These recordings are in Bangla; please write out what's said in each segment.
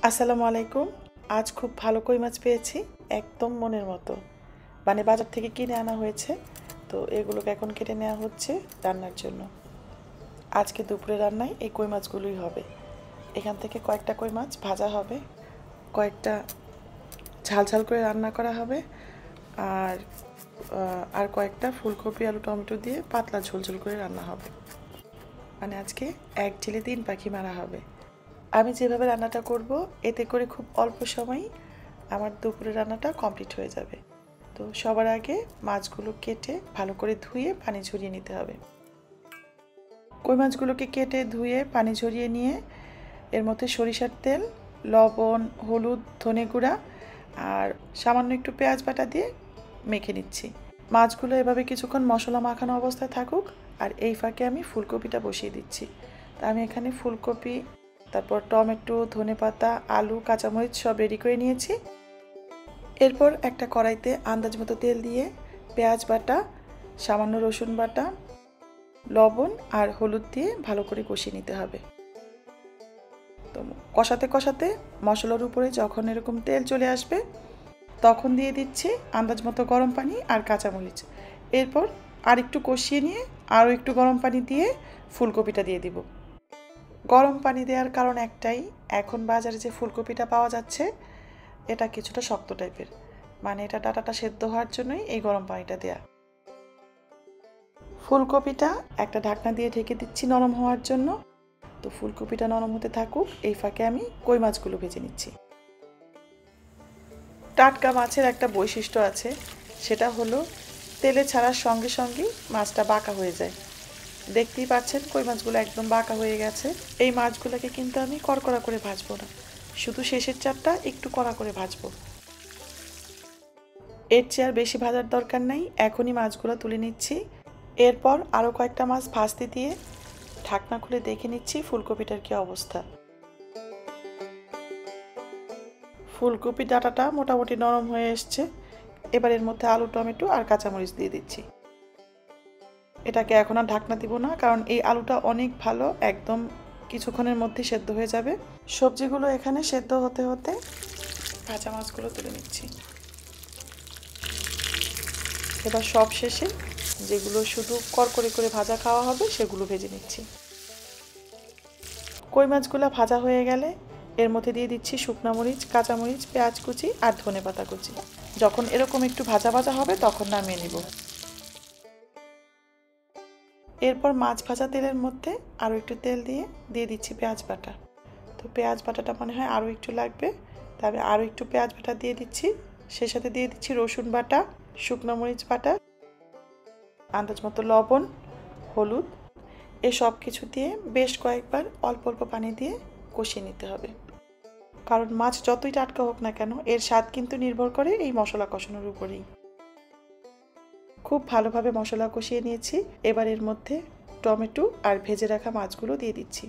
আসসালামু আলাইকুম। আজ খুব ভালো কই মাছ পেয়েছি, একদম মনের মতো। মানে বাজার থেকে কিনে আনা হয়েছে, তো এগুলোকে এখন কেটে নেওয়া হচ্ছে রান্নার জন্য। আজকে দুপুরে রান্নায় এই কই মাছগুলোই হবে। এখান থেকে কয়েকটা কই মাছ ভাজা হবে, কয়েকটা ঝাল ঝাল করে রান্না করা হবে, আর আর কয়েকটা ফুলকপি আলু টমেটো দিয়ে পাতলা ঝোল ঝোল করে রান্না হবে। মানে আজকে এক ঢিলে 3 পাখি মারা হবে। আমি যেভাবে রান্নাটা করব, এতে করে খুব অল্প সময় আমার দুপুরের রান্নাটা কমপ্লিট হয়ে যাবে। তো সবার আগে মাছগুলো কেটে ভালো করে ধুয়ে পানি ঝরিয়ে নিতে হবে। কই মাছগুলোকে কেটে ধুয়ে পানি ঝরিয়ে নিয়ে এর মধ্যে সরিষার তেল, লবণ, হলুদ, ধনে গুঁড়া আর সামান্য একটু পেঁয়াজ বাটা দিয়ে মেখে নিচ্ছি। মাছগুলো এভাবে কিছুক্ষণ মশলা মাখানো অবস্থায় থাকুক, আর এই ফাঁকে আমি ফুলকপিটা বসিয়ে দিচ্ছি। তা আমি এখানে ফুলকপি, তারপর টমেটো, ধনেপাতা, আলু, কাঁচামরিচ সব রেডি করে নিয়েছি। এরপর একটা কড়াইতে আন্দাজ মতো তেল দিয়ে পেঁয়াজ বাটা, সামান্য রসুন বাটা, লবণ আর হলুদ দিয়ে ভালো করে কষিয়ে নিতে হবে। তো কষাতে কষাতে মশলার উপরে যখন এরকম তেল চলে আসবে, তখন দিয়ে দিচ্ছি আন্দাজ মতো গরম পানি আর কাঁচামরিচ। এরপর আর একটু কষিয়ে নিয়ে আরও একটু গরম পানি দিয়ে ফুলকপিটা দিয়ে দিব। গরম পানি দেওয়ার কারণ একটাই, এখন বাজারে যে ফুলকপিটা পাওয়া যাচ্ছে এটা কিছুটা শক্ত টাইপের, মানে এটা ডাটাটা সেদ্ধ হওয়ার জন্যই এই গরম পানিটা দেয়া। ফুলকপিটা একটা ঢাকনা দিয়ে ঢেকে দিচ্ছি নরম হওয়ার জন্য। তো ফুলকপিটা নরম হতে থাকুক, এই ফাঁকে আমি কই মাছগুলো ভেজে নিচ্ছি। টাটকা মাছের একটা বৈশিষ্ট্য আছে, সেটা হলো তেলে ছাড়ার সঙ্গে সঙ্গেই মাছটা বাঁকা হয়ে যায়। দেখতেই পাচ্ছেন কই মাছগুলো একদম বাঁকা হয়ে গেছে। এই মাছগুলোকে কিন্তু আমি কড়কড়া করে ভাজবো না, শুধু শেষের চারটা একটু কড়া করে ভাজবো। এর চেয়ে আর বেশি ভাজার দরকার নাই, এখনই মাছগুলো তুলে নিচ্ছি। এরপর আরও কয়েকটা মাছ ভাজতে দিয়ে ঢাকনা খুলে দেখে নিচ্ছি ফুলকপিটার কি অবস্থা। ফুলকপি ডাঁটাটা মোটামুটি নরম হয়ে এসছে। এবার এর মধ্যে আলু, টমেটো আর কাঁচামরিচ দিয়ে দিচ্ছি। এটাকে এখন আর ঢাকনা দিব না, কারণ এই আলুটা অনেক ভালো, একদম কিছুক্ষণের মধ্যে সেদ্ধ হয়ে যাবে। সবজিগুলো এখানে সেদ্ধ হতে হতে কাঁচা মাছগুলো তুলে নিচ্ছি। এবার সব শেষে যেগুলো শুধু কড়কড়ে করে ভাজা খাওয়া হবে সেগুলো ভেজে নিচ্ছি। কই মাছগুলো ভাজা হয়ে গেলে এর মধ্যে দিয়ে দিচ্ছি শুকনো মরিচ, কাঁচামরিচ, পেঁয়াজ কুচি আর ধনেপাতা কুচি। যখন এরকম একটু ভাজা ভাজা হবে তখন নামিয়ে নিব। এরপর মাছ ভাজা তেলের মধ্যে আরও একটু তেল দিয়ে দিয়ে দিচ্ছি পেঁয়াজ বাটা। তো পেঁয়াজ বাটাটা মনে হয় আরও একটু লাগবে, তবে আরও একটু পেঁয়াজ বাটা দিয়ে দিচ্ছি। সেই সাথে দিয়ে দিচ্ছি রসুন বাটা, শুকনো মরিচ বাটা, আন্দাজ মতো লবণ, হলুদ। সব কিছু দিয়ে বেশ কয়েকবার অল্প অল্প পানি দিয়ে কষিয়ে নিতে হবে, কারণ মাছ যতই টাটকা হোক না কেন এর স্বাদ কিন্তু নির্ভর করে এই মশলা কষানোর উপরেই। খুব ভালোভাবে মশলা কষিয়ে নিয়েছি। এবার এর মধ্যে টমেটো আর ভেজে রাখা মাছগুলো দিয়ে দিচ্ছি।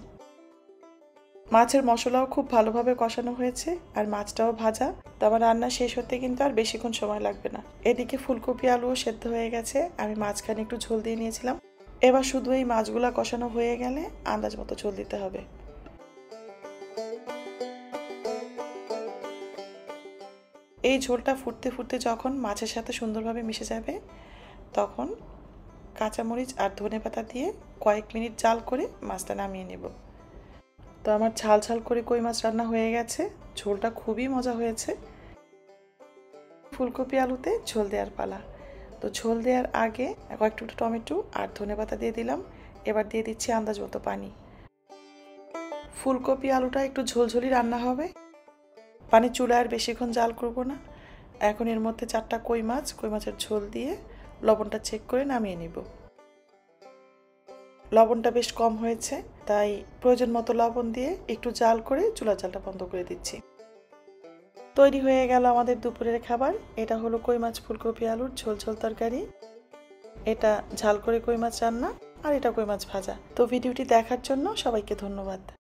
মাছের মশলাও খুব ভালোভাবে কষানো হয়েছে আর মাছটাও ভাজা। তো আমার রান্না শেষ হতে কিন্তু আর বেশিক্ষণ সময় লাগবে না। এদিকে ফুলকপি আলুও সেদ্ধ হয়ে গেছে, আমি মাঝখানে একটু ঝোল দিয়ে নিয়েছিলাম। এবার শুধু এই মাছগুলা কষানো হয়ে গেলে আন্দাজ মতো ঝোল দিতে হবে। এই ঝোলটা ফুটতে ফুটতে যখন মাছের সাথে সুন্দরভাবে মিশে যাবে, তখন কাঁচামরিচ আর ধনেপাতা দিয়ে কয়েক মিনিট জাল করে মাছটা নামিয়ে নেব। তো আমার ঝাল ঝাল করে কই মাছ রান্না হয়ে গেছে, ঝোলটা খুবই মজা হয়েছে। ফুলকপি আলুতে ঝোল দেওয়ার পালা। তো ঝোল দেওয়ার আগে কয়েকটু টমেটো আর ধনেপাতা দিয়ে দিলাম। এবার দিয়ে দিচ্ছি আন্দাজ মতো পানি। ফুলকপি আলুটা একটু ঝোলঝোলি রান্না হবে, পানি চুলায় আর বেশিক্ষণ জাল করব না। এখন এর মধ্যে 4টা কই মাছের ঝোল দিয়ে লবণটা চেক করে নামিয়ে নিব। লবণটা বেশ কম হয়েছে, তাই প্রয়োজন মতো লবণ দিয়ে একটু জাল করে চুলার জালটা বন্ধ করে দিচ্ছি। তৈরি হয়ে গেল আমাদের দুপুরের খাবার। এটা হলো কই মাছ ফুলকপি আলুর ঝোল ঝোল তরকারি। এটা ঝাল করে কই মাছ রান্না, আর এটা কই মাছ ভাজা। তো ভিডিওটি দেখার জন্য সবাইকে ধন্যবাদ।